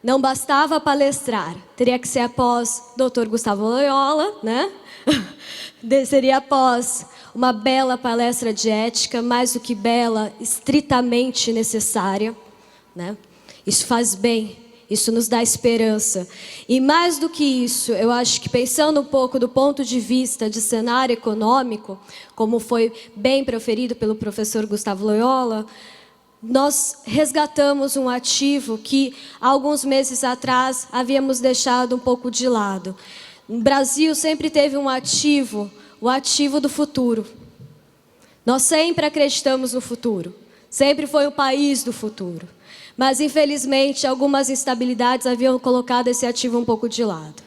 Não bastava palestrar, teria que ser após Dr. Gustavo Loyola, né? Seria após uma bela palestra de ética, mais do que bela, estritamente necessária, né? Isso faz bem, isso nos dá esperança. E mais do que isso, eu acho que pensando um pouco do ponto de vista de cenário econômico, como foi bem proferido pelo professor Gustavo Loyola, nós resgatamos um ativo que, alguns meses atrás, havíamos deixado um pouco de lado. O Brasil sempre teve um ativo, o ativo do futuro. Nós sempre acreditamos no futuro. Sempre foi o país do futuro. Mas, infelizmente, algumas instabilidades haviam colocado esse ativo um pouco de lado.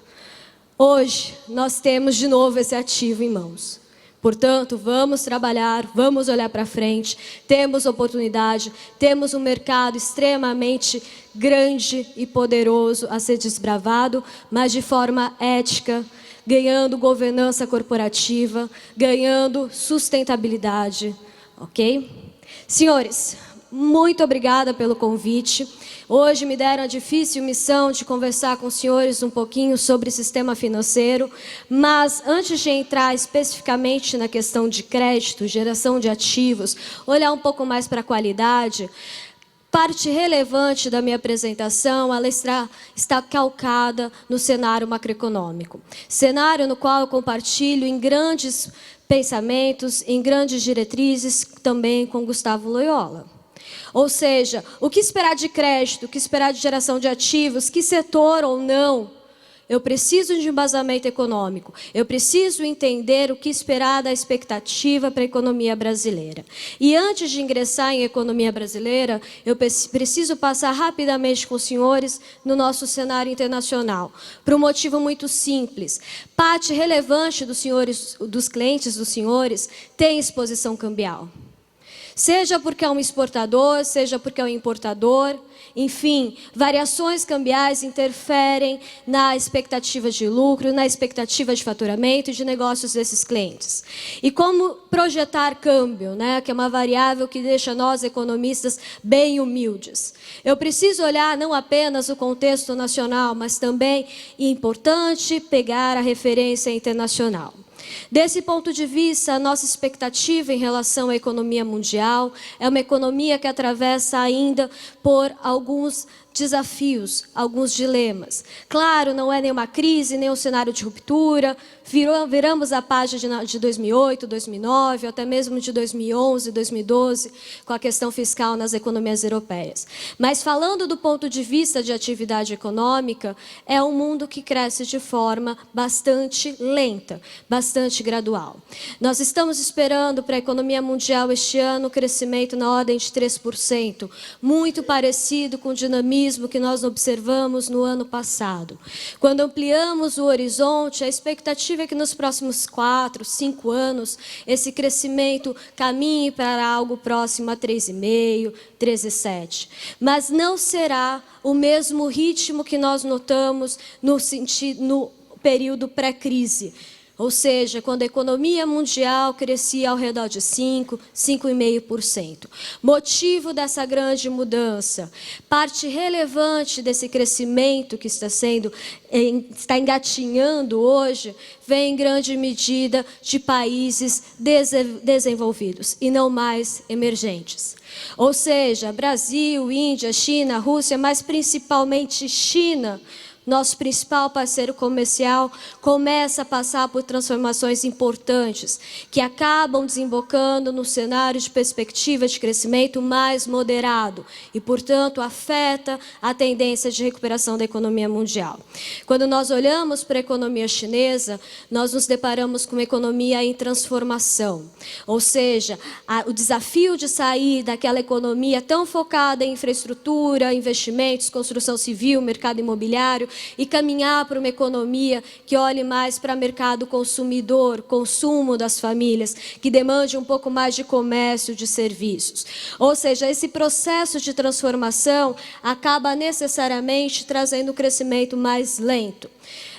Hoje, nós temos de novo esse ativo em mãos. Portanto, vamos trabalhar, vamos olhar para frente, temos oportunidade, temos um mercado extremamente grande e poderoso a ser desbravado, mas de forma ética, ganhando governança corporativa, ganhando sustentabilidade, ok? Senhores, muito obrigada pelo convite. Hoje me deram a difícil missão de conversar com os senhores um pouquinho sobre o sistema financeiro, mas antes de entrar especificamente na questão de crédito, geração de ativos, olhar um pouco mais para a qualidade, parte relevante da minha apresentação, ela está calcada no cenário macroeconômico. Cenário no qual eu compartilho em grandes pensamentos, em grandes diretrizes, também com Gustavo Loyola. Ou seja, o que esperar de crédito, o que esperar de geração de ativos, que setor ou não, eu preciso de embasamento econômico, eu preciso entender o que esperar da expectativa para a economia brasileira. E antes de ingressar em economia brasileira, eu preciso passar rapidamente com os senhores no nosso cenário internacional, por um motivo muito simples. Parte relevante dos clientes dos senhores tem exposição cambial. Seja porque é um exportador, seja porque é um importador, enfim, variações cambiais interferem na expectativa de lucro, na expectativa de faturamento e de negócios desses clientes. E como projetar câmbio, né, que é uma variável que deixa nós, economistas, bem humildes. Eu preciso olhar não apenas o contexto nacional, mas também, é importante, pegar a referência internacional. Desse ponto de vista, a nossa expectativa em relação à economia mundial é uma economia que atravessa ainda por alguns desafios, alguns dilemas. Claro, não é nenhuma crise, nem um cenário de ruptura. Viramos a página de 2008, 2009, até mesmo de 2011, 2012, com a questão fiscal nas economias europeias. Mas falando do ponto de vista de atividade econômica, é um mundo que cresce de forma bastante lenta, bastante gradual. Nós estamos esperando para a economia mundial este ano um crescimento na ordem de 3%, muito parecido com o dinamismo que nós observamos no ano passado. Quando ampliamos o horizonte, a expectativa é que nos próximos 4, 5 anos, esse crescimento caminhe para algo próximo a 3,5%, 13,7%. Mas não será o mesmo ritmo que nós notamos no período pré-crise. Ou seja, quando a economia mundial crescia ao redor de 5%, 5,5%. Motivo dessa grande mudança, parte relevante desse crescimento que está engatinhando hoje, vem em grande medida de países desenvolvidos e não mais emergentes. Ou seja, Brasil, Índia, China, Rússia, mas principalmente China, nosso principal parceiro comercial, começa a passar por transformações importantes, que acabam desembocando no cenário de perspectiva de crescimento mais moderado e, portanto, afeta a tendência de recuperação da economia mundial. Quando nós olhamos para a economia chinesa, nós nos deparamos com uma economia em transformação, ou seja, o desafio de sair daquela economia tão focada em infraestrutura, investimentos, construção civil, mercado imobiliário, e caminhar para uma economia que olhe mais para o mercado consumidor, consumo das famílias, que demande um pouco mais de comércio, de serviços. Ou seja, esse processo de transformação acaba necessariamente trazendo um crescimento mais lento.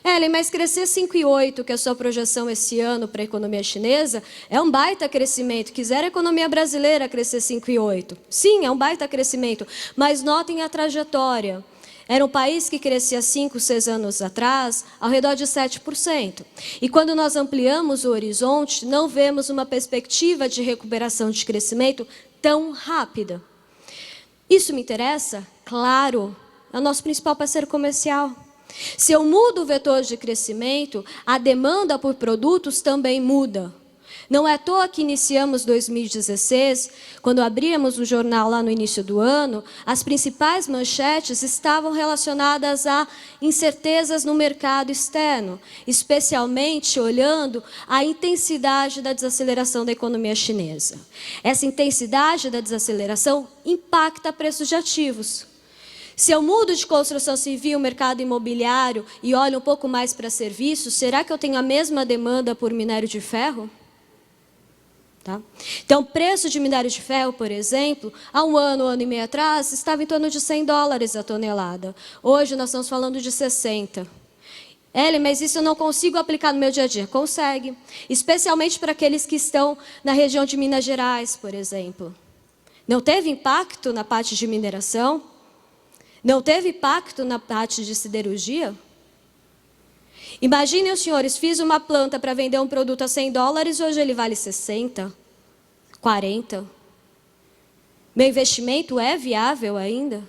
Ellen, mas crescer 5,8%, que é a sua projeção esse ano para a economia chinesa, é um baita crescimento. Quiser a economia brasileira crescer 5,8%. Sim, é um baita crescimento, mas notem a trajetória. Era um país que crescia 5, 6 anos atrás, ao redor de 7%. E quando nós ampliamos o horizonte, não vemos uma perspectiva de recuperação de crescimento tão rápida. Isso me interessa? Claro, é o nosso principal parceiro comercial. Se eu mudo o vetor de crescimento, a demanda por produtos também muda. Não é à toa que iniciamos 2016, quando abríamos o jornal lá no início do ano, as principais manchetes estavam relacionadas a incertezas no mercado externo, especialmente olhando a intensidade da desaceleração da economia chinesa. Essa intensidade da desaceleração impacta preços de ativos. Se eu mudo de construção civil, mercado imobiliário e olho um pouco mais para serviços, será que eu tenho a mesma demanda por minério de ferro? Tá? Então, o preço de minério de ferro, por exemplo, há um ano e meio atrás, estava em torno de $100 a tonelada. Hoje, nós estamos falando de 60. Ellen, mas isso eu não consigo aplicar no meu dia a dia. Consegue. Especialmente para aqueles que estão na região de Minas Gerais, por exemplo. Não teve impacto na parte de mineração? Não teve impacto na parte de siderurgia? Imaginem os senhores, fiz uma planta para vender um produto a $100, hoje ele vale 60, 40. Meu investimento é viável ainda?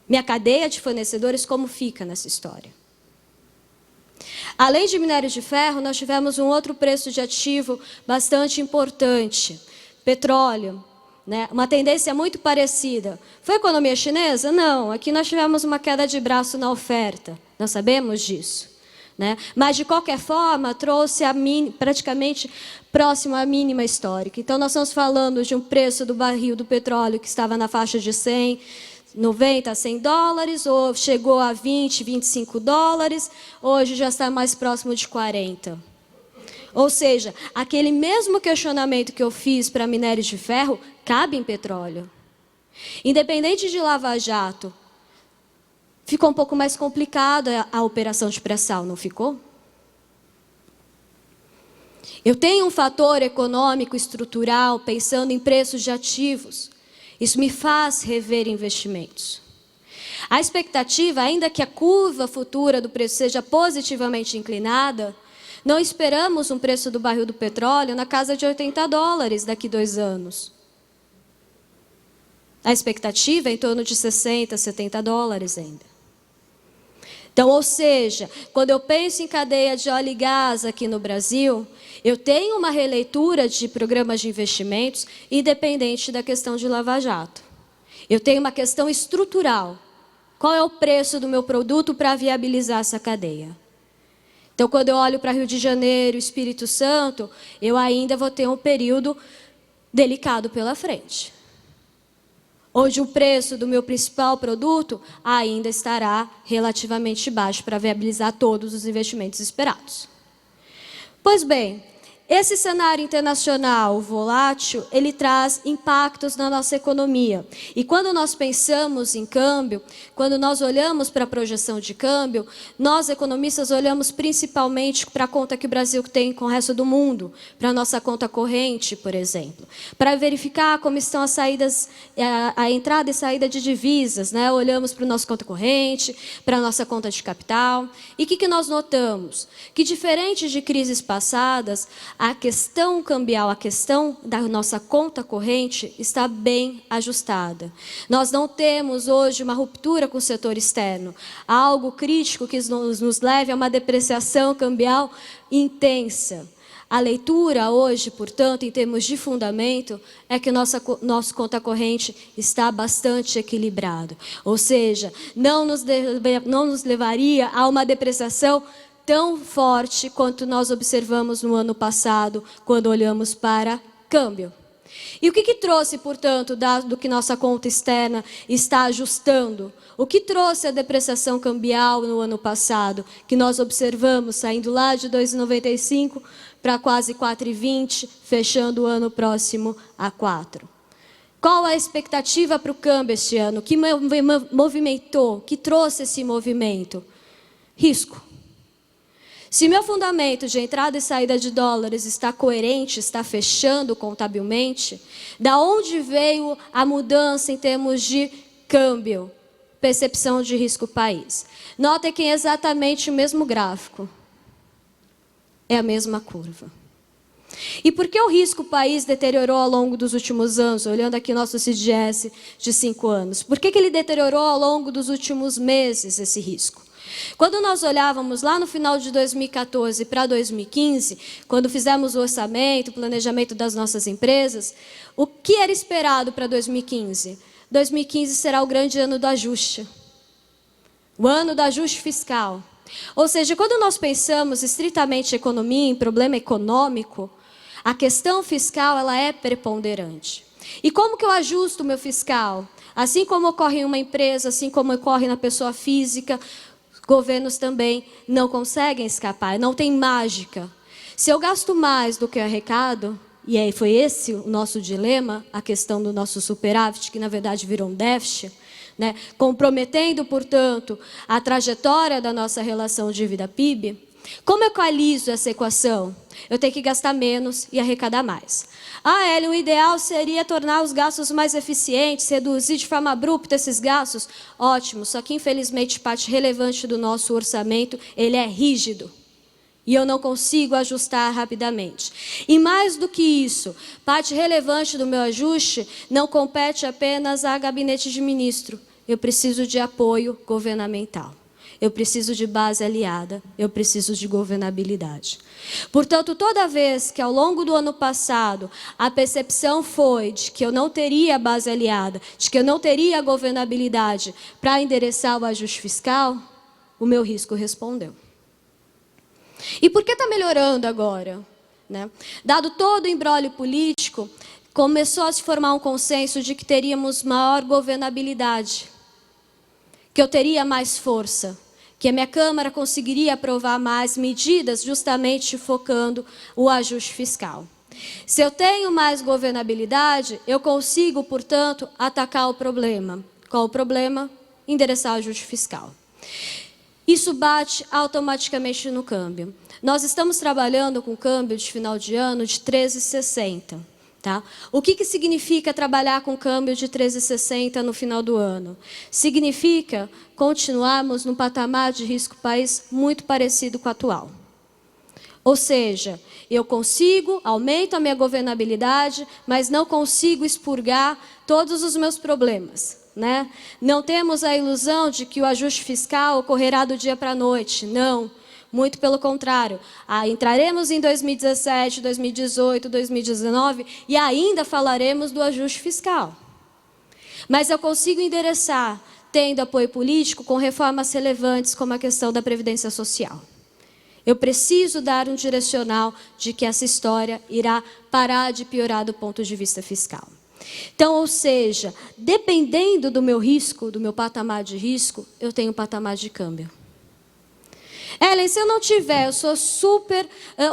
Minha cadeia de fornecedores, como fica nessa história? Além de minério de ferro, nós tivemos um outro preço de ativo bastante importante, petróleo. Né? Uma tendência muito parecida. Foi a economia chinesa? Não. Aqui nós tivemos uma queda de braço na oferta. Nós sabemos disso. Né? Mas, de qualquer forma, trouxe praticamente próximo à mínima histórica. Então, nós estamos falando de um preço do barril do petróleo que estava na faixa de 100, 90 a $100, ou chegou a 20, $25, hoje já está mais próximo de 40. Ou seja, aquele mesmo questionamento que eu fiz para minério de ferro, cabe em petróleo. Independente de Lava Jato, ficou um pouco mais complicada a operação de pré-sal, não ficou? Eu tenho um fator econômico estrutural pensando em preços de ativos. Isso me faz rever investimentos. A expectativa, ainda que a curva futura do preço seja positivamente inclinada, não esperamos um preço do barril do petróleo na casa de $80 daqui a 2 anos. A expectativa é em torno de $60, $70 ainda. Então, ou seja, quando eu penso em cadeia de óleo e gás aqui no Brasil, eu tenho uma releitura de programas de investimentos independente da questão de Lava Jato. Eu tenho uma questão estrutural. Qual é o preço do meu produto para viabilizar essa cadeia? Então, quando eu olho para Rio de Janeiro, Espírito Santo, eu ainda vou ter um período delicado pela frente, onde o preço do meu principal produto ainda estará relativamente baixo para viabilizar todos os investimentos esperados. Pois bem, esse cenário internacional volátil, ele traz impactos na nossa economia. E quando nós pensamos em câmbio, quando nós olhamos para a projeção de câmbio, nós economistas olhamos principalmente para a conta que o Brasil tem com o resto do mundo, para a nossa conta corrente, por exemplo, para verificar como estão as saídas, a entrada e saída de divisas, né? Olhamos para a nossa conta corrente, para a nossa conta de capital. E o que nós notamos? Que diferente de crises passadas, a questão cambial, a questão da nossa conta corrente está bem ajustada. Nós não temos hoje uma ruptura com o setor externo, algo crítico que nos leve a uma depreciação cambial intensa. A leitura hoje, portanto, em termos de fundamento, é que nosso conta corrente está bastante equilibrado. Ou seja, não nos levaria a uma depreciação tão forte quanto nós observamos no ano passado, quando olhamos para câmbio. E o que trouxe, portanto, do que nossa conta externa está ajustando? O que trouxe a depreciação cambial no ano passado, que nós observamos saindo lá de 2,95 para quase 4,20, fechando o ano próximo a 4? Qual a expectativa para o câmbio este ano? O que movimentou, que trouxe esse movimento? Risco. Se meu fundamento de entrada e saída de dólares está coerente, está fechando contabilmente, da onde veio a mudança em termos de câmbio? percepção de risco país. Notem que é exatamente o mesmo gráfico. É a mesma curva. E por que o risco país deteriorou ao longo dos últimos anos? Olhando aqui nosso CIDS de 5 anos. Por que ele deteriorou ao longo dos últimos meses esse risco? Quando nós olhávamos lá no final de 2014 para 2015, quando fizemos o orçamento, o planejamento das nossas empresas, o que era esperado para 2015? 2015 será o grande ano do ajuste. O ano do ajuste fiscal. Ou seja, quando nós pensamos estritamente em economia, em problema econômico, a questão fiscal ela é preponderante. E como que eu ajusto o meu fiscal? Assim como ocorre em uma empresa, assim como ocorre na pessoa física, governos também não conseguem escapar, não tem mágica. Se eu gasto mais do que eu arrecado, e aí foi esse o nosso dilema, a questão do nosso superávit, que na verdade virou um déficit, né, comprometendo, portanto, a trajetória da nossa relação dívida-PIB, como eu equalizo essa equação? Eu tenho que gastar menos e arrecadar mais. Ellen, o ideal seria tornar os gastos mais eficientes, reduzir de forma abrupta esses gastos. Ótimo, só que infelizmente parte relevante do nosso orçamento, ele é rígido. E eu não consigo ajustar rapidamente. E mais do que isso, parte relevante do meu ajuste não compete apenas a gabinete de ministro. Eu preciso de apoio governamental. Eu preciso de base aliada, eu preciso de governabilidade. Portanto, toda vez que ao longo do ano passado a percepção foi de que eu não teria base aliada, de que eu não teria governabilidade para endereçar o ajuste fiscal, o meu risco respondeu. E por que está melhorando agora? Né? Dado todo o imbróglio político, começou a se formar um consenso de que teríamos maior governabilidade, que eu teria mais força, que a minha Câmara conseguiria aprovar mais medidas justamente focando o ajuste fiscal. Se eu tenho mais governabilidade, eu consigo, portanto, atacar o problema. Qual o problema? Endereçar o ajuste fiscal. Isso bate automaticamente no câmbio. Nós estamos trabalhando com câmbio de final de ano de 13,60. Tá? O que significa trabalhar com câmbio de 13,60 no final do ano? Significa continuarmos num patamar de risco país muito parecido com o atual. Ou seja, eu consigo, aumento a minha governabilidade, mas não consigo expurgar todos os meus problemas. Né? Não temos a ilusão de que o ajuste fiscal ocorrerá do dia para a noite. Não. Muito pelo contrário, entraremos em 2017, 2018, 2019 e ainda falaremos do ajuste fiscal. Mas eu consigo endereçar, tendo apoio político, com reformas relevantes como a questão da Previdência Social. Eu preciso dar um direcional de que essa história irá parar de piorar do ponto de vista fiscal. Então, ou seja, dependendo do meu risco, do meu patamar de risco, eu tenho um patamar de câmbio. Ellen, se eu não tiver, eu sou super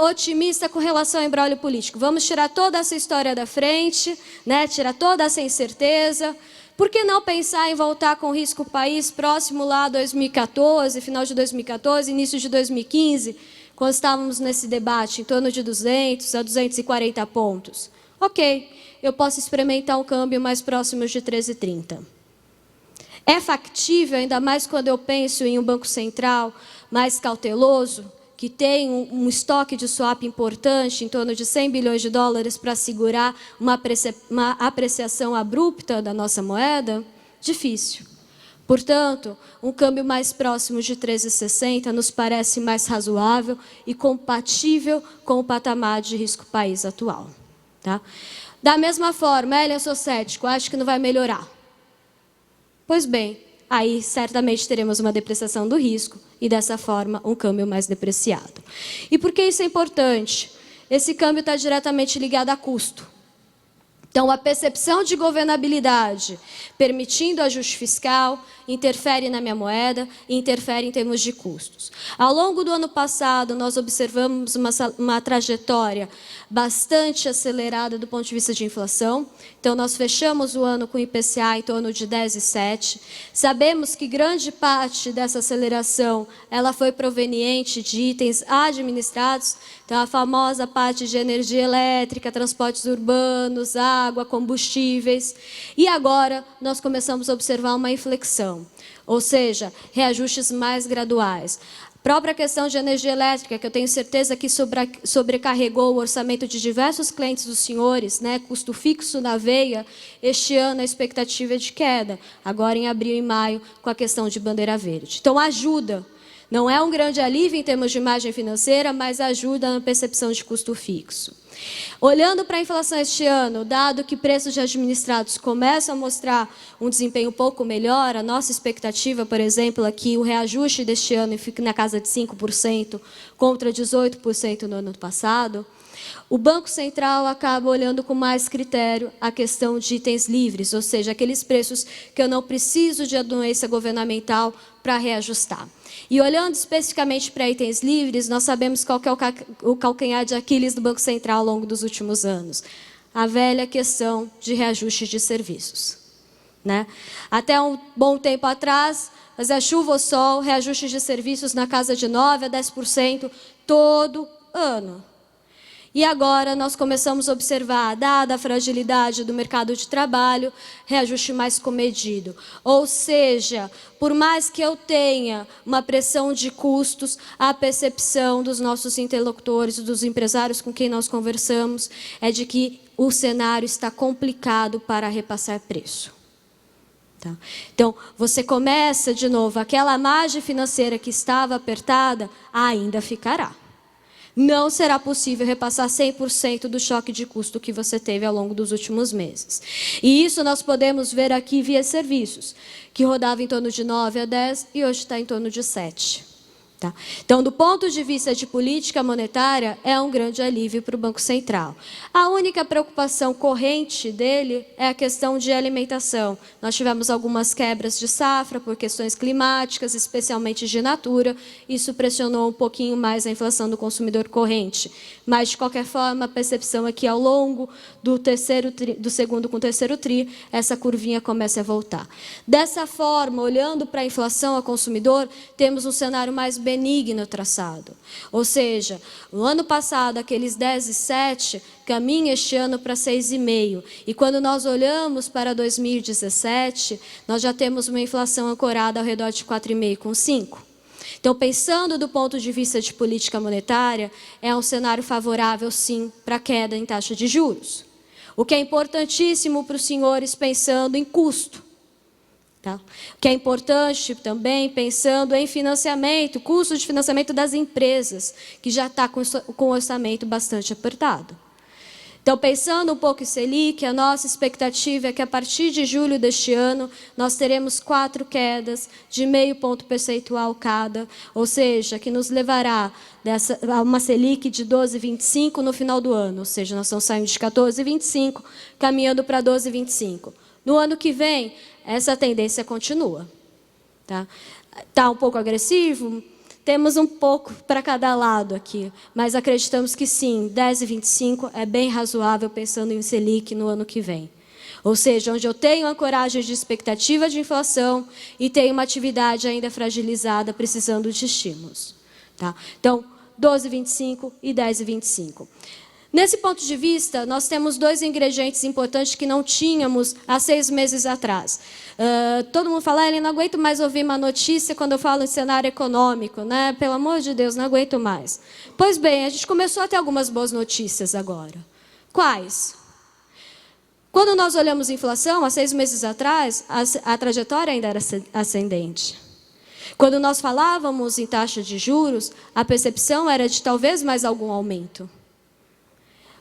otimista com relação ao imbróglio político. Vamos tirar toda essa história da frente, né? Tirar toda essa incerteza. Por que não pensar em voltar com risco país próximo lá a 2014, final de 2014, início de 2015, quando estávamos nesse debate, em torno de 200 a 240 pontos? Ok, eu posso experimentar um câmbio mais próximo de 13,30. É factível, ainda mais quando eu penso em um Banco Central mais cauteloso, que tem um estoque de swap importante, em torno de 100 bilhões de dólares, para segurar uma apreciação abrupta da nossa moeda? Difícil. Portanto, um câmbio mais próximo de 13,60 nos parece mais razoável e compatível com o patamar de risco país atual. Tá? Da mesma forma, eu sou cético, acho que não vai melhorar. Pois bem, aí certamente teremos uma depreciação do risco e, dessa forma, um câmbio mais depreciado. E por que isso é importante? Esse câmbio está diretamente ligado a custo. Então, a percepção de governabilidade, permitindo ajuste fiscal, interfere na minha moeda e interfere em termos de custos. Ao longo do ano passado, nós observamos uma trajetória bastante acelerada do ponto de vista de inflação. Então, nós fechamos o ano com IPCA em torno de 10,7. Sabemos que grande parte dessa aceleração ela foi proveniente de itens administrados, então a famosa parte de energia elétrica, transportes urbanos, água, água, combustíveis. E agora nós começamos a observar uma inflexão, ou seja, reajustes mais graduais. Própria questão de energia elétrica, que eu tenho certeza que sobrecarregou o orçamento de diversos clientes dos senhores, né? Custo fixo na veia, este ano a expectativa é de queda, agora em abril e maio, com a questão de bandeira verde. Então, ajuda. Não é um grande alívio em termos de margem financeira, mas ajuda na percepção de custo fixo. Olhando para a inflação este ano, dado que preços de administrados começam a mostrar um desempenho um pouco melhor, a nossa expectativa, por exemplo, é que o reajuste deste ano fique na casa de 5%, contra 18% no ano passado, o Banco Central acaba olhando com mais critério a questão de itens livres, ou seja, aqueles preços que eu não preciso de anuência governamental para reajustar. E olhando especificamente para itens livres, nós sabemos qual que é o calcanhar de Aquiles do Banco Central ao longo dos últimos anos. A velha questão de reajuste de serviços, né? Até um bom tempo atrás, mas é chuva ou sol, reajuste de serviços na casa de 9% a 10% todo ano. E agora nós começamos a observar, dada a fragilidade do mercado de trabalho, reajuste mais comedido. Ou seja, por mais que eu tenha uma pressão de custos, a percepção dos nossos interlocutores, dos empresários com quem nós conversamos, é de que o cenário está complicado para repassar preço. Tá? Então, você começa de novo, aquela margem financeira que estava apertada, ainda ficará. Não será possível repassar 100% do choque de custo que você teve ao longo dos últimos meses. E isso nós podemos ver aqui via serviços, que rodava em torno de 9 a 10 e hoje está em torno de 7. Tá? Então, do ponto de vista de política monetária, é um grande alívio para o Banco Central. A única preocupação corrente dele é a questão de alimentação. Nós tivemos algumas quebras de safra por questões climáticas, especialmente de natura. Isso pressionou um pouquinho mais a inflação do consumidor corrente. Mas, de qualquer forma, a percepção é que ao longo do segundo com o terceiro tri, essa curvinha começa a voltar. Dessa forma, olhando para a inflação ao consumidor, temos um cenário mais benigno traçado. Ou seja, no ano passado, aqueles 10,7 caminha este ano para 6,5. E quando nós olhamos para 2017, nós já temos uma inflação ancorada ao redor de 4,5 com 5. Então, pensando do ponto de vista de política monetária, é um cenário favorável, sim, para a queda em taxa de juros. O que é importantíssimo para os senhores pensando em custo. Tá? O que é importante também pensando em financiamento, custo de financiamento das empresas, que já está com o orçamento bastante apertado. Então, pensando um pouco em Selic, a nossa expectativa é que a partir de julho deste ano, nós teremos 4 quedas de 0,5 ponto percentual cada, ou seja, que nos levará a uma Selic de 12,25 no final do ano, ou seja, nós estamos saindo de 14,25, caminhando para 12,25. No ano que vem, essa tendência continua. Tá um pouco agressivo? Temos um pouco para cada lado aqui, mas acreditamos que sim, 10,25 é bem razoável pensando em Selic no ano que vem. Ou seja, onde eu tenho ancoragem de expectativa de inflação e tenho uma atividade ainda fragilizada, precisando de estímulos. Tá? Então, 12,25 e 10,25. Nesse ponto de vista, nós temos 2 ingredientes importantes que não tínhamos há 6 meses atrás. Todo mundo fala, não aguento mais ouvir uma notícia quando eu falo em cenário econômico, né? Pelo amor de Deus, não aguento mais. Pois bem, a gente começou a ter algumas boas notícias agora. Quais? Quando nós olhamos a inflação, há 6 meses atrás, a trajetória ainda era ascendente. Quando nós falávamos em taxa de juros, a percepção era de talvez mais algum aumento.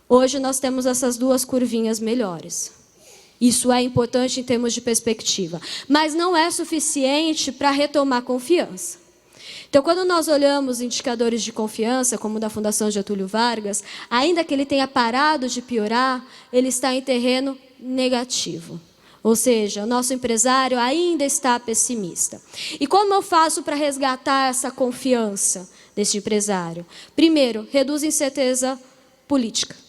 Hoje nós temos essas 2 curvinhas melhores. Isso é importante em termos de perspectiva. Mas não é suficiente para retomar confiança. Então, quando nós olhamos indicadores de confiança, como o da Fundação Getúlio Vargas, ainda que ele tenha parado de piorar, ele está em terreno negativo. Ou seja, o nosso empresário ainda está pessimista. E como eu faço para resgatar essa confiança desse empresário? Primeiro, reduz incerteza política.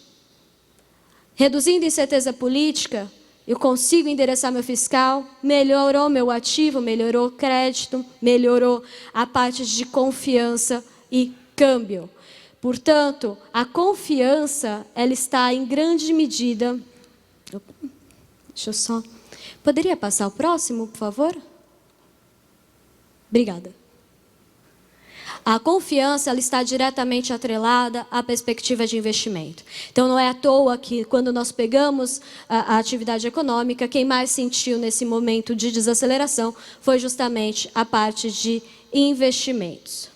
Reduzindo incerteza política, eu consigo endereçar meu fiscal, melhorou meu ativo, melhorou o crédito, melhorou a parte de confiança e câmbio. Portanto, a confiança ela está em grande medida Deixa eu só... Poderia passar o próximo, por favor? Obrigada. A confiança ela está diretamente atrelada à perspectiva de investimento. Então, não é à toa que, quando nós pegamos a atividade econômica, quem mais sentiu nesse momento de desaceleração foi justamente a parte de investimentos.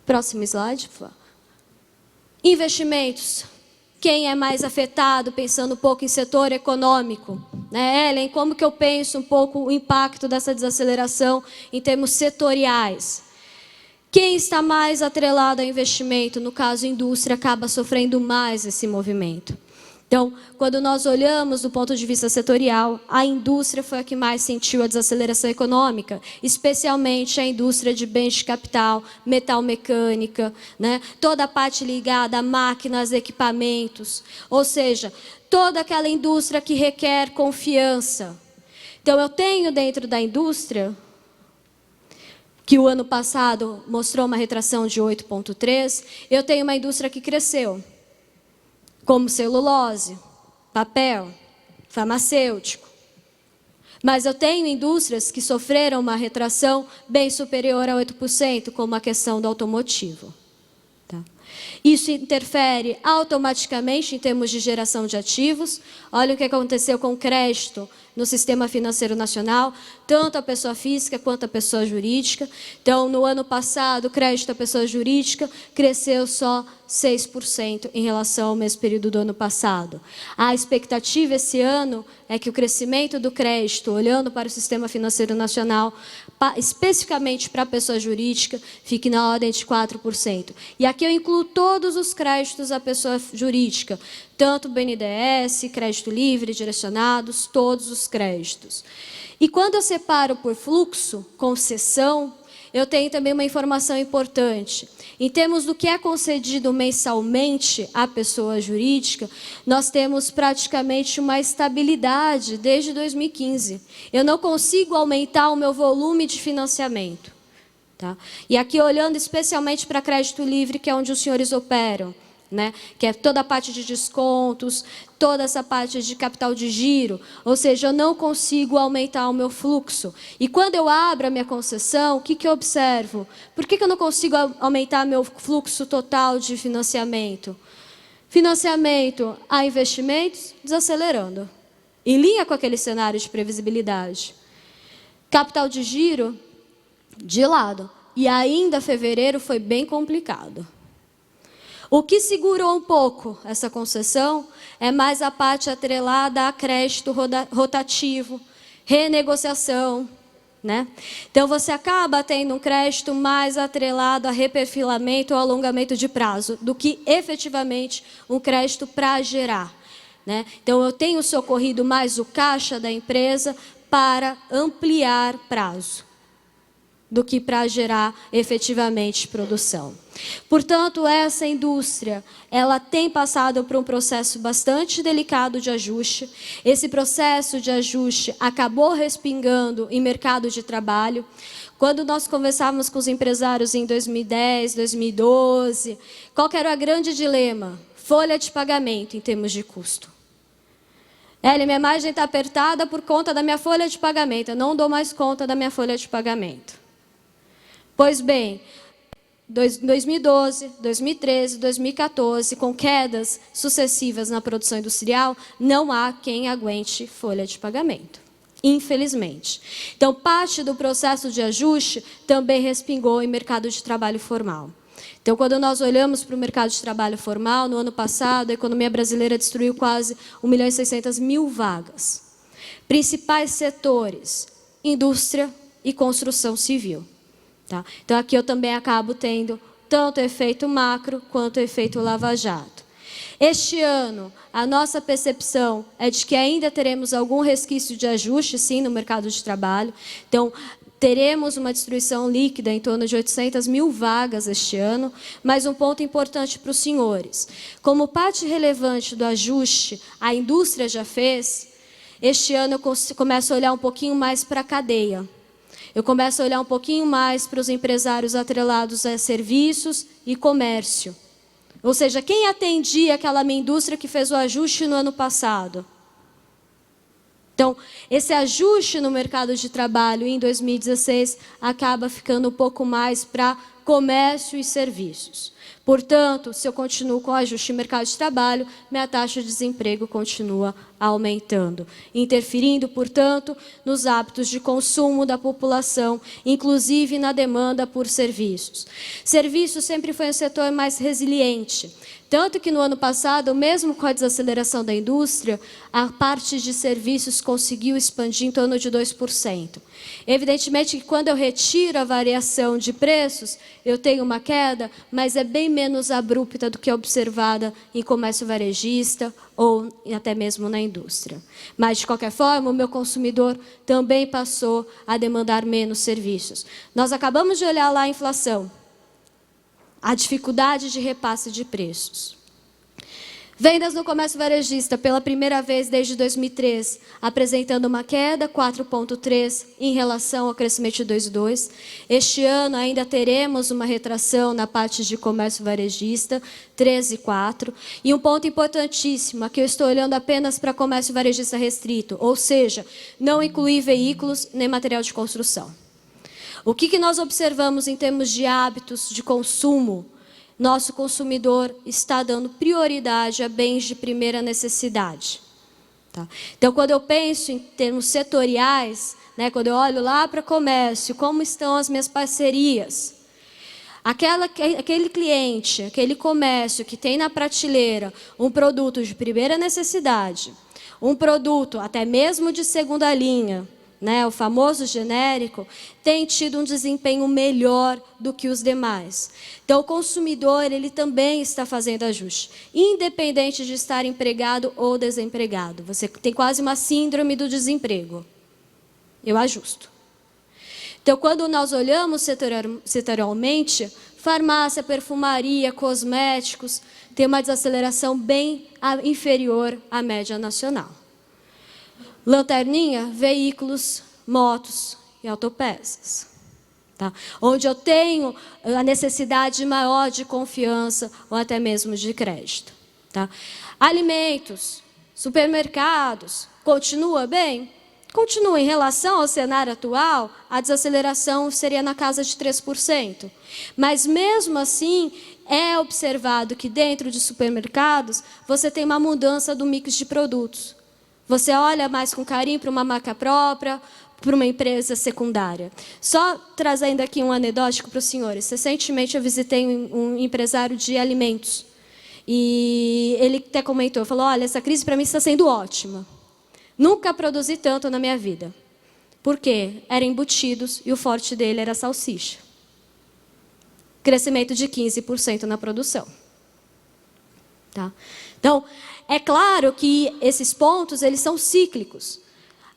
Próximo slide, por favor. Investimentos. Quem é mais afetado, pensando um pouco em setor econômico? Né, Ellen, como que eu penso um pouco o impacto dessa desaceleração em termos setoriais? Quem está mais atrelado ao investimento, no caso a indústria, acaba sofrendo mais esse movimento. Então, quando nós olhamos do ponto de vista setorial, a indústria foi a que mais sentiu a desaceleração econômica, especialmente a indústria de bens de capital, metal mecânica, né? Toda a parte ligada a máquinas, equipamentos, ou seja, toda aquela indústria que requer confiança. Então, eu tenho dentro da indústria, que o ano passado mostrou uma retração de 8,3%, eu tenho uma indústria que cresceu, como celulose, papel, farmacêutico. Mas eu tenho indústrias que sofreram uma retração bem superior a 8%, como a questão do automotivo. Tá? Isso interfere automaticamente em termos de geração de ativos. Olha o que aconteceu com o crédito no Sistema Financeiro Nacional, tanto a pessoa física quanto a pessoa jurídica. Então, no ano passado, o crédito à pessoa jurídica cresceu só 6% em relação ao mesmo período do ano passado. A expectativa esse ano é que o crescimento do crédito, olhando para o Sistema Financeiro Nacional, especificamente para a pessoa jurídica, fique na ordem de 4%. E aqui eu incluo todos os créditos à pessoa jurídica, tanto BNDES, crédito livre, direcionados, todos os créditos. E quando eu separo por fluxo, concessão, eu tenho também uma informação importante. Em termos do que é concedido mensalmente à pessoa jurídica, nós temos praticamente uma estabilidade desde 2015. Eu não consigo aumentar o meu volume de financiamento. Tá? E aqui olhando especialmente para crédito livre, que é onde os senhores operam, né? Que é toda a parte de descontos, toda essa parte de capital de giro, ou seja, eu não consigo aumentar o meu fluxo. E quando eu abro a minha concessão, o que eu observo? Por que eu não consigo aumentar meu fluxo total de financiamento? Financiamento a investimentos, desacelerando, em linha com aquele cenário de previsibilidade. Capital de giro, de lado. E ainda fevereiro foi bem complicado. O que segurou um pouco essa concessão é mais a parte atrelada a crédito rotativo, renegociação, né? Então, você acaba tendo um crédito mais atrelado a reperfilamento ou alongamento de prazo do que efetivamente um crédito para gerar, né? Então, eu tenho socorrido mais o caixa da empresa para ampliar prazo do que para gerar efetivamente produção. Portanto, essa indústria, ela tem passado por um processo bastante delicado de ajuste. Esse processo de ajuste acabou respingando em mercado de trabalho. Quando nós conversávamos com os empresários em 2010, 2012, qual que era o grande dilema? Folha de pagamento em termos de custo. Minha margem está apertada por conta da minha folha de pagamento. Eu não dou mais conta da minha folha de pagamento. Pois bem, 2012, 2013, 2014, com quedas sucessivas na produção industrial, não há quem aguente folha de pagamento, infelizmente. Então, parte do processo de ajuste também respingou em mercado de trabalho formal. Então, quando nós olhamos para o mercado de trabalho formal, no ano passado, a economia brasileira destruiu quase 1.600.000 vagas. Principais setores, indústria e construção civil. Tá? Então, aqui eu também acabo tendo tanto efeito macro quanto efeito lava-jato. Este ano, a nossa percepção é de que ainda teremos algum resquício de ajuste, sim, no mercado de trabalho. Então, teremos uma destruição líquida em torno de 800.000 vagas este ano, mas um ponto importante para os senhores. Como parte relevante do ajuste, a indústria já fez, este ano eu começo a olhar um pouquinho mais para a cadeia. Eu começo a olhar um pouquinho mais para os empresários atrelados a serviços e comércio. Ou seja, quem atendia aquela minha indústria que fez o ajuste no ano passado? Então, esse ajuste no mercado de trabalho em 2016 acaba ficando um pouco mais para comércio e serviços. Portanto, se eu continuo com o ajuste no mercado de trabalho, minha taxa de desemprego continua aumentando, interferindo, portanto, nos hábitos de consumo da população, inclusive na demanda por serviços. Serviços sempre foi um setor mais resiliente, tanto que no ano passado, mesmo com a desaceleração da indústria, a parte de serviços conseguiu expandir em torno de 2%. Evidentemente que quando eu retiro a variação de preços, eu tenho uma queda, mas é bem menos abrupta do que a observada em comércio varejista ou até mesmo na indústria. Mas, de qualquer forma, o meu consumidor também passou a demandar menos serviços. Nós acabamos de olhar lá a inflação, a dificuldade de repasse de preços. Vendas no comércio varejista, pela primeira vez desde 2003, apresentando uma queda, 4,3% em relação ao crescimento de 2,2%. Este ano ainda teremos uma retração na parte de comércio varejista, 13,4%. E um ponto importantíssimo, aqui eu estou olhando apenas para comércio varejista restrito, ou seja, não incluir veículos nem material de construção. O que nós observamos em termos de hábitos de consumo? Nosso consumidor está dando prioridade a bens de primeira necessidade. Tá? Então, quando eu penso em termos setoriais, né, quando eu olho lá para comércio, como estão as minhas parcerias? Aquele cliente, aquele comércio que tem na prateleira um produto de primeira necessidade, um produto até mesmo de segunda linha, né, o famoso genérico, tem tido um desempenho melhor do que os demais. Então, o consumidor ele também está fazendo ajuste, independente de estar empregado ou desempregado. Você tem quase uma síndrome do desemprego. Eu ajusto. Então, quando nós olhamos setorialmente, farmácia, perfumaria, cosméticos, tem uma desaceleração bem inferior à média nacional. Lanterninha, veículos, motos e autopeças. Tá? Onde eu tenho a necessidade maior de confiança ou até mesmo de crédito. Tá? Alimentos, supermercados, continua bem? Continua. Em relação ao cenário atual, a desaceleração seria na casa de 3%. Mas, mesmo assim, é observado que dentro de supermercados, você tem uma mudança do mix de produtos. Você olha mais com carinho para uma marca própria, para uma empresa secundária. Só trazendo aqui um anedótico para os senhores. Recentemente eu visitei um empresário de alimentos. E ele até comentou, falou, olha, essa crise para mim está sendo ótima. Nunca produzi tanto na minha vida. Por quê? Eram embutidos e o forte dele era a salsicha. Crescimento de 15% na produção. Tá? Então, é claro que esses pontos eles são cíclicos.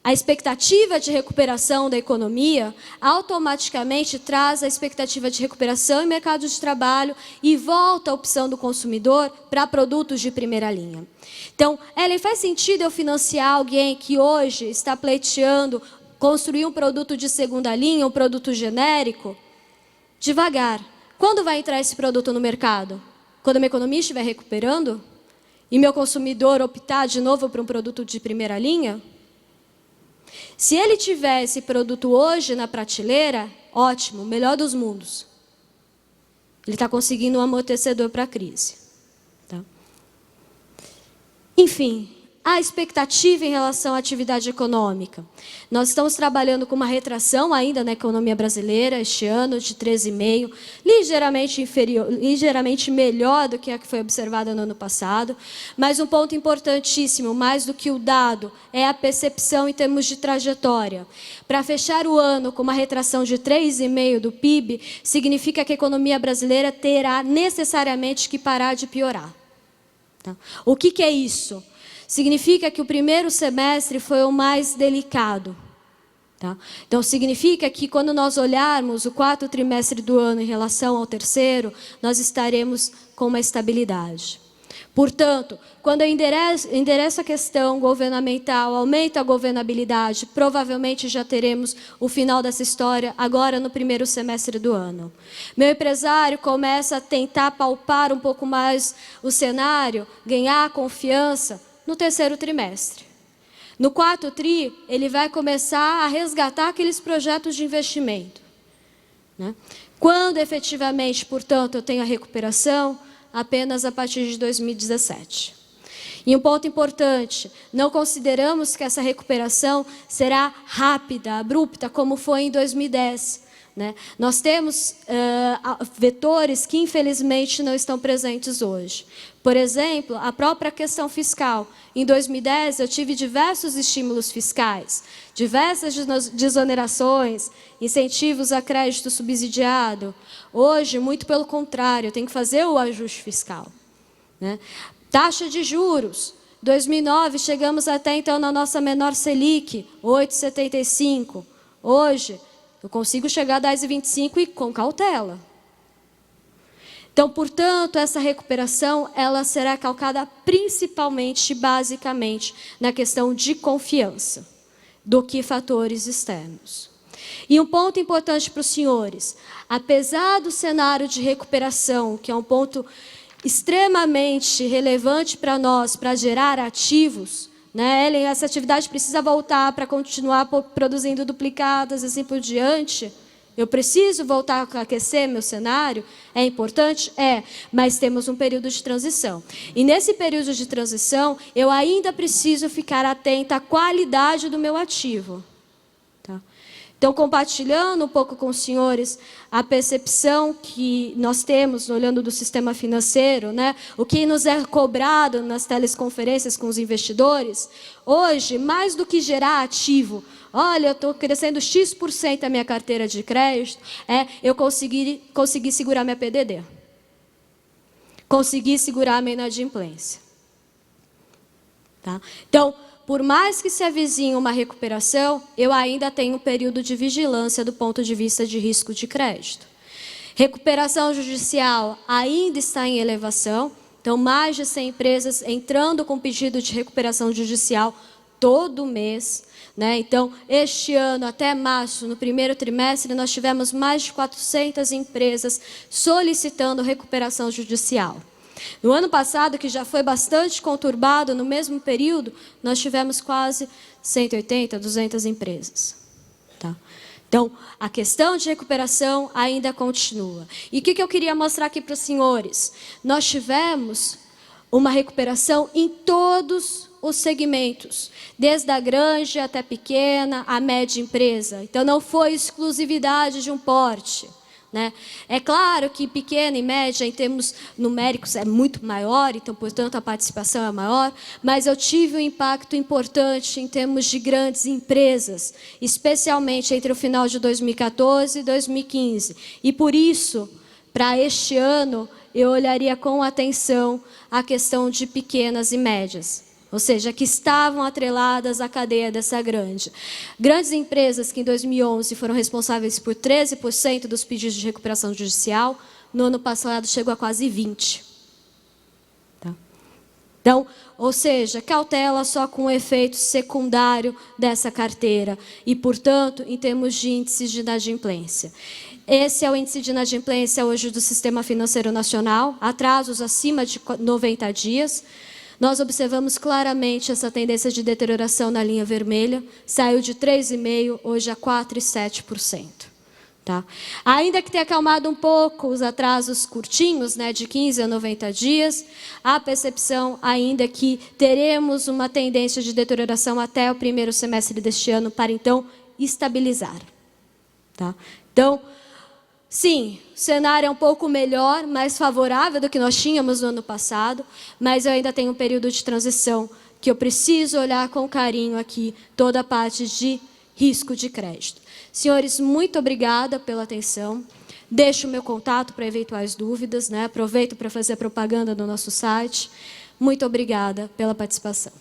A expectativa de recuperação da economia automaticamente traz a expectativa de recuperação em mercado de trabalho e volta a opção do consumidor para produtos de primeira linha. Então, Ellen, faz sentido eu financiar alguém que hoje está pleiteando construir um produto de segunda linha, um produto genérico? Devagar. Quando vai entrar esse produto no mercado? Quando a minha economia estiver recuperando? E meu consumidor optar de novo por um produto de primeira linha? Se ele tiver esse produto hoje na prateleira, ótimo, melhor dos mundos. Ele está conseguindo um amortecedor para a crise. Tá? Enfim, a expectativa em relação à atividade econômica. Nós estamos trabalhando com uma retração ainda na economia brasileira este ano de 13,5%, ligeiramente melhor do que a que foi observada no ano passado, mas um ponto importantíssimo, mais do que o dado, é a percepção em termos de trajetória. Para fechar o ano com uma retração de 3,5% do PIB, significa que a economia brasileira terá necessariamente que parar de piorar. Tá? O que é isso? Significa que o primeiro semestre foi o mais delicado. Tá? Então, significa que quando nós olharmos o quarto trimestre do ano em relação ao terceiro, nós estaremos com uma estabilidade. Portanto, quando eu endereço a questão governamental, aumento a governabilidade, provavelmente já teremos o final dessa história agora no primeiro semestre do ano. Meu empresário começa a tentar palpar um pouco mais o cenário, ganhar confiança no terceiro trimestre. No quarto tri, ele vai começar a resgatar aqueles projetos de investimento, né? Quando efetivamente, portanto, eu tenho a recuperação, apenas a partir de 2017. E um ponto importante, não consideramos que essa recuperação será rápida, abrupta, como foi em 2010. Né? Nós temos vetores que, infelizmente, não estão presentes hoje. Por exemplo, a própria questão fiscal. Em 2010, eu tive diversos estímulos fiscais, diversas desonerações, incentivos a crédito subsidiado. Hoje, muito pelo contrário, eu tenho que fazer o ajuste fiscal. Né? Taxa de juros. 2009, chegamos até então na nossa menor Selic, 8,75. Hoje, eu consigo chegar a 10,25 e com cautela. Então, portanto, essa recuperação ela será calcada principalmente, basicamente, na questão de confiança, do que fatores externos. E um ponto importante para os senhores, apesar do cenário de recuperação, que é um ponto extremamente relevante para nós, para gerar ativos, né, Ellen, essa atividade precisa voltar para continuar produzindo duplicadas, assim por diante. Eu preciso voltar a aquecer meu cenário? É importante? É, mas temos um período de transição. E nesse período de transição, eu ainda preciso ficar atenta à qualidade do meu ativo. Tá? Então, compartilhando um pouco com os senhores a percepção que nós temos, olhando do sistema financeiro, né, o que nos é cobrado nas teleconferências com os investidores, hoje, mais do que gerar ativo, olha, eu estou crescendo X% a minha carteira de crédito, eu consegui segurar minha PDD. Consegui segurar a minha inadimplência. Tá? Então, por mais que se avizinhe uma recuperação, eu ainda tenho um período de vigilância do ponto de vista de risco de crédito. Recuperação judicial ainda está em elevação, então mais de 100 empresas entrando com pedido de recuperação judicial todo mês. Né? Então, este ano, até março, no primeiro trimestre, nós tivemos mais de 400 empresas solicitando recuperação judicial. No ano passado, que já foi bastante conturbado, no mesmo período, nós tivemos quase 180, 200 empresas. Tá? Então, a questão de recuperação ainda continua. E o que eu queria mostrar aqui para os senhores? Nós tivemos uma recuperação em todos os segmentos, desde a grande até pequena, a média empresa. Então, não foi exclusividade de um porte. Né? É claro que pequena e média, em termos numéricos, é muito maior, então, portanto, a participação é maior, mas eu tive um impacto importante em termos de grandes empresas, especialmente entre o final de 2014 e 2015. E, por isso, para este ano, eu olharia com atenção a questão de pequenas e médias. Ou seja, que estavam atreladas à cadeia dessa grandes empresas que em 2011 foram responsáveis por 13% dos pedidos de recuperação judicial, no ano passado chegou a quase 20%. Tá? Então, ou seja, cautela só com o efeito secundário dessa carteira e, portanto, em termos de índices de inadimplência. Esse é o índice de inadimplência hoje do Sistema Financeiro Nacional, atrasos acima de 90 dias. Nós observamos claramente essa tendência de deterioração na linha vermelha, saiu de 3,5%, hoje a 4,7%. Tá? Ainda que tenha acalmado um pouco os atrasos curtinhos, né, de 15 a 90 dias, a percepção ainda é que teremos uma tendência de deterioração até o primeiro semestre deste ano, para então estabilizar. Tá? Então, sim, o cenário é um pouco melhor, mais favorável do que nós tínhamos no ano passado, mas eu ainda tenho um período de transição que eu preciso olhar com carinho aqui toda a parte de risco de crédito. Senhores, muito obrigada pela atenção. Deixo o meu contato para eventuais dúvidas, né? Aproveito para fazer a propaganda do nosso site. Muito obrigada pela participação.